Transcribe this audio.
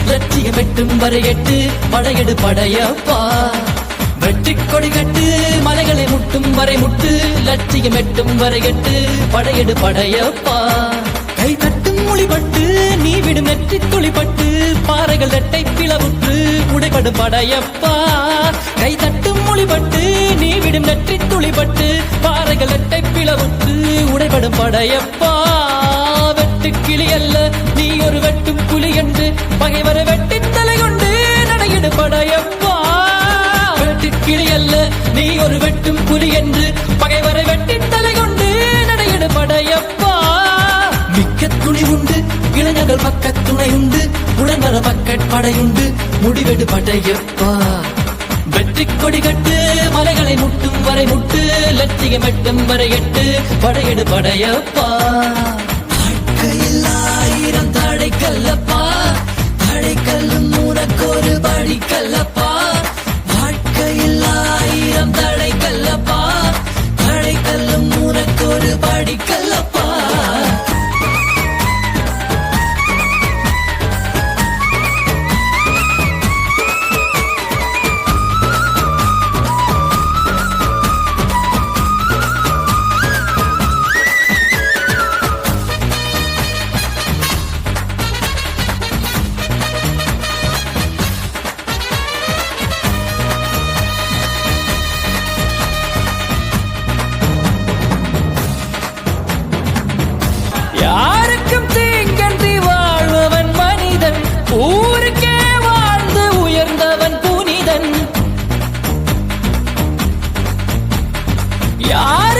லட்சியம் எட்டும் வரை எட்டு படையெடு படையப்பா வெற்றிக் கொடி கட்டு மலைகளை முட்டும் வரை முட்டு லட்சியம் எட்டும் வரை எட்டு படையெடு படையப்பா கை தட்டும் மொழிபட்டு நீ விடும் நெற்றி துளிப்பட்டு பாறைகள் ரெட்டை பிளவுற்று உடைபடும் படையப்பா கை தட்டும் மொழிபட்டு நீ விடும் நெற்றி துளிப்பட்டு பாறைகள் ரெட்டை பிளவுற்று உடைபடும் படையப்பா வெட்டு கிளி அல்ல நீ ஒரு வெட்டும் புலி என்று பகைவர வெட்டி தலை கொண்டு நடையிடு படையப்பா வெட்டு கிளி அல்ல நீ ஒரு வெட்டும் புலி என்று பகைவர வெட்டி தலை கொண்டு நடையிடு படையப்பா மிக்க துணி உண்டு இளைஞர்கள் பக்க துணை உண்டு உடன்வர பக்கட் படையுண்டு முடிவெடு படையப்பா வெற்றி கொடி கட்டு மலைகளை முட்டும் வரை முட்டு லட்சியம் எட்டும் வரை எட்டு படையெடு படையப்பா வாழ்க்கையில் ஆயிரம் தடை கல்லப்பா தடை கல்லும் உனக்கொரு படி கல்லப்பா வாழ்க்கையில் ஆயிரம் தடை கல்லப்பா தடை கல்லும் உனக்கொரு படி கல்லப்பா யாருக்கும் தீங்கன்றி வாழ்பவன் மனிதன் ஊருக்கே வாழ்ந்து உயர்ந்தவன் புனிதன் யார்